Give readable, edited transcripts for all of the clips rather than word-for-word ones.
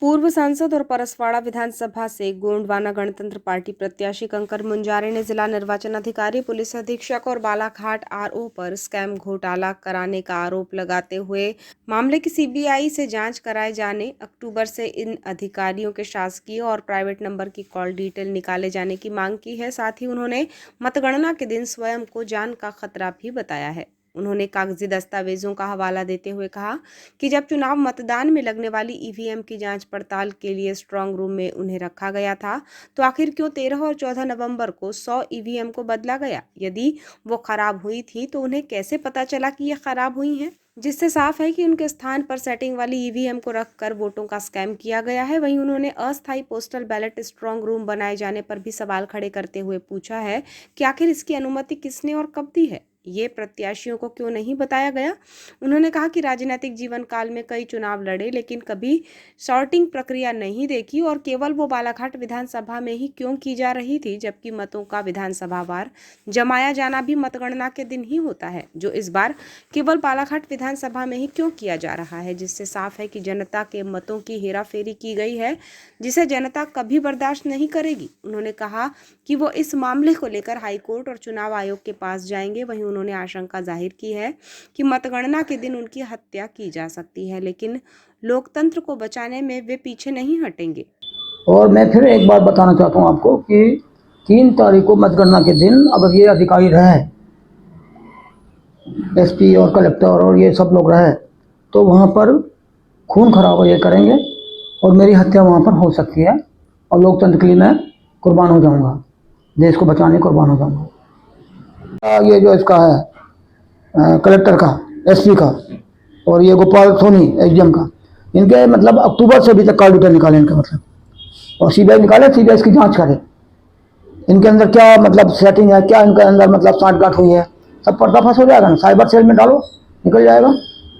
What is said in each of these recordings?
पूर्व सांसद और परसवाड़ा विधानसभा से गोंडवाना गणतंत्र पार्टी प्रत्याशी कंकर मुंजारे ने जिला निर्वाचन अधिकारी, पुलिस अधीक्षक और बालाघाट आरओ पर स्कैम घोटाला कराने का आरोप लगाते हुए मामले की सीबीआई से जांच कराए जाने, अक्टूबर से इन अधिकारियों के शासकीय और प्राइवेट नंबर की कॉल डिटेल निकाले जाने की मांग की है। साथ ही उन्होंने मतगणना के दिन स्वयं को जान का खतरा भी बताया है। उन्होंने कागजी दस्तावेजों का हवाला देते हुए कहा कि जब चुनाव मतदान में लगने वाली ईवीएम की जांच पड़ताल के लिए स्ट्रांग रूम में उन्हें रखा गया था, तो आखिर क्यों 13 और 14 नवंबर को 100 ईवीएम को बदला गया? यदि वो खराब हुई थी तो उन्हें कैसे पता चला कि ये खराब हुई हैं? जिससे साफ है कि उनके स्थान पर सेटिंग वाली ईवीएम को रखकर वोटों का स्कैम किया गया है। वहीं उन्होंने अस्थायी पोस्टल बैलेट स्ट्रांग रूम बनाए जाने पर भी सवाल खड़े करते हुए पूछा है कि आखिर इसकी अनुमति किसने और कब दी है? ये प्रत्याशियों को क्यों नहीं बताया गया? उन्होंने कहा कि राजनीतिक जीवन काल में कई चुनाव लड़े, लेकिन कभी सॉर्टिंग प्रक्रिया नहीं देखी और केवल वो बालाघाट विधानसभा में ही क्यों की जा रही थी, जबकि मतों का विधानसभावार जमाया जाना भी मतगणना के दिन ही होता है, जो इस बार केवल बालाघाट विधानसभा में ही क्यों किया जा रहा है, जिससे साफ है कि जनता के मतों की हेराफेरी की गई है, जिसे जनता कभी बर्दाश्त नहीं करेगी। उन्होंने कहा कि वो इस मामले को लेकर हाईकोर्ट और चुनाव आयोग के पास जाएंगे। वहीं उन्होंने आशंका जाहिर की है कि मतगणना के दिन उनकी हत्या की जा सकती है, लेकिन लोकतंत्र को बचाने में वे पीछे नहीं हटेंगे। और मैं फिर एक बात बताना चाहता हूँ आपको कि 3 तारीख को मतगणना के दिन अगर ये अधिकारी रहे, एसपी और कलेक्टर और ये सब लोग रहे, तो वहाँ पर खून खराबा ये करेंगे और मेरी हत्या वहाँ पर हो सकती है और लोकतंत्र के लिए मैं कुर्बान हो जाऊँगा, देश को बचाने कुर्बान हो जाऊँगा। ये जो इसका है कलेक्टर का, एसपी का और ये गोपाल सोनी एसडीएम का, इनके मतलब अक्टूबर से अभी तक कॉल डिटेल निकाले इनका मतलब, और सीबीआई निकाले, सीबीआई इसकी जांच करे, इनके अंदर क्या मतलब सेटिंग है, क्या इनके अंदर मतलब साठगांठ हुई है, सब पर्दाफाश हो जाएगा ना। साइबर सेल में डालो, निकल जाएगा।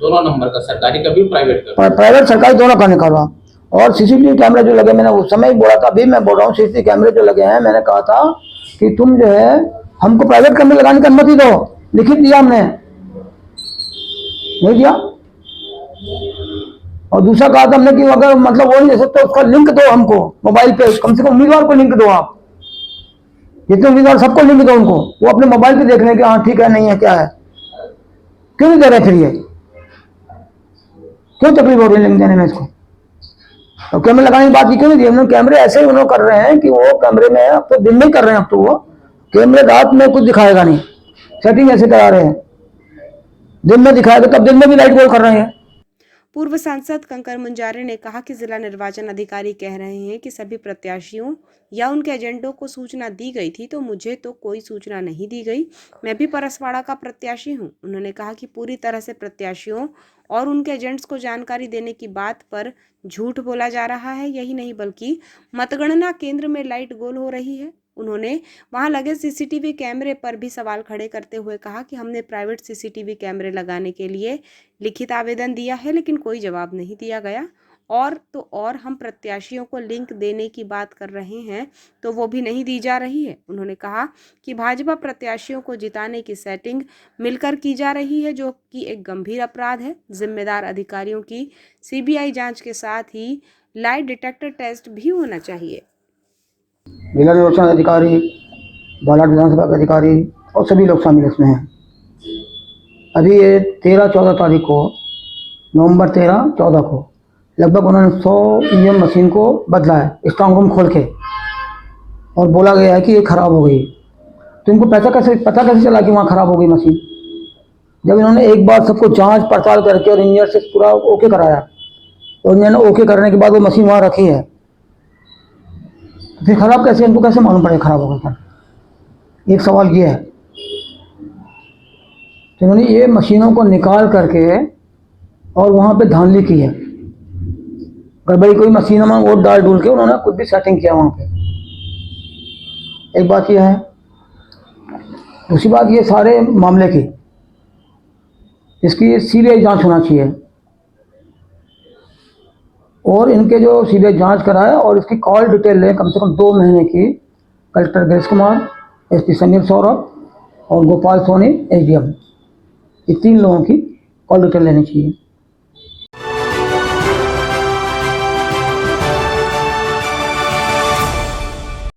दोनों नंबर का, सरकारी का भी प्राइवेट का, प्राइवेट सरकारी दोनों का निकालवा। और सीसीटीवी कैमरे जो लगे, मैंने उस समय ही बोला था, अभी मैं बोल रहा हूँ, सीसीटीवी कैमरे जो लगे हैं, मैंने कहा था कि तुम जो है हमको प्राइवेट कैमरे लगाने की अनुमति दो, लिखित दिया हमने, नहीं दिया। और दूसरा कहा था हमने कि अगर मतलब वो नहीं दे सकते उसका लिंक दो हमको मोबाइल पे, कम से कम उम्मीदवार को लिंक दो, आप जितने उम्मीदवार सबको लिंक दो उनको, वो अपने मोबाइल पे देख लें कि हाँ ठीक है नहीं है क्या है। क्यों नहीं दे रहे फिर ये, क्यों तकलीफ हो रही है लिंक देने में इसको? और कैमरे लगाने की बात क्यों नहीं दी उन्होंने? कैमरे ऐसे ही उन्होंने कर रहे हैं कि वो कैमरे में अब तो दिन में ही कर रहे हैं, अब तो वो कैमरे रात में कुछ दिखाएगा नहीं, सेटिंग ऐसे करा रहे हैं, दिन में दिखाएगा तब दिन में भी लाइट गोल कर रहे हैं। पूर्व सांसद कंकर मुंजारे ने कहा कि जिला निर्वाचन अधिकारी कह रहे हैं कि सभी प्रत्याशियों या उनके एजेंटों को सूचना दी गई थी, तो मुझे तो कोई सूचना नहीं दी गई, मैं भी परसवाड़ा का प्रत्याशी हूं। उन्होंने कहा कि पूरी तरह से प्रत्याशियों और उनके एजेंट्स को जानकारी देने की बात पर झूठ बोला जा रहा है। यही नहीं बल्कि मतगणना केंद्र में लाइट गोल हो रही है। उन्होंने वहां लगे सीसीटीवी कैमरे पर भी सवाल खड़े करते हुए कहा कि हमने प्राइवेट सीसीटीवी कैमरे लगाने के लिए लिखित आवेदन दिया है, लेकिन कोई जवाब नहीं दिया गया। और हम प्रत्याशियों को लिंक देने की बात कर रहे हैं तो वो भी नहीं दी जा रही है। उन्होंने कहा कि भाजपा प्रत्याशियों को जिताने की सेटिंग मिलकर की जा रही है, जो कि एक गंभीर अपराध है। जिम्मेदार अधिकारियों की सीबीआई जांच के साथ ही लाई डिटेक्टर टेस्ट भी होना चाहिए। जिला निर्वाचन अधिकारी, बालाघाट विधानसभा के अधिकारी और सभी लोग शामिल इसमें हैं। अभी ये 13-14 तारीख को, नवंबर 13-14 को लगभग उन्होंने 100 ईवीएम मशीन को बदला है स्ट्रांग रूम खोल के, और बोला गया है कि ये खराब हो गई। तो इनको पता कैसे चला कि वहाँ खराब हो गई मशीन, जब इन्होंने एक बार सबको जांच पड़ताल करके और इंजीनियर से पूरा ओके कराया, और इंजीनियर ने ओके करने के बाद वो मशीन वहाँ रखी है, तो फिर खराब कैसे, इनको कैसे मालूम पड़ेगा खराब हो गई? एक सवाल ये है। तो इन्होंने ये मशीनों को निकाल करके और वहाँ पे धांधली की है, गड़बड़ी कोई मशीनों में वोट डाल डूल के उन्होंने कुछ भी सेटिंग किया वहाँ पे। एक बात यह है। दूसरी बात, ये सारे मामले की इसकी सीबीआई जांच होना चाहिए, और इनके जो सीबीआई जांच कराए और इसकी कॉल डिटेल लें कम से कम 2 महीने की, कलेक्टर गिरीश कुमार, एसपी समीर सौरभ और गोपाल सोनी एसडीएम, ये 3 लोगों की कॉल डिटेल लेनी चाहिए।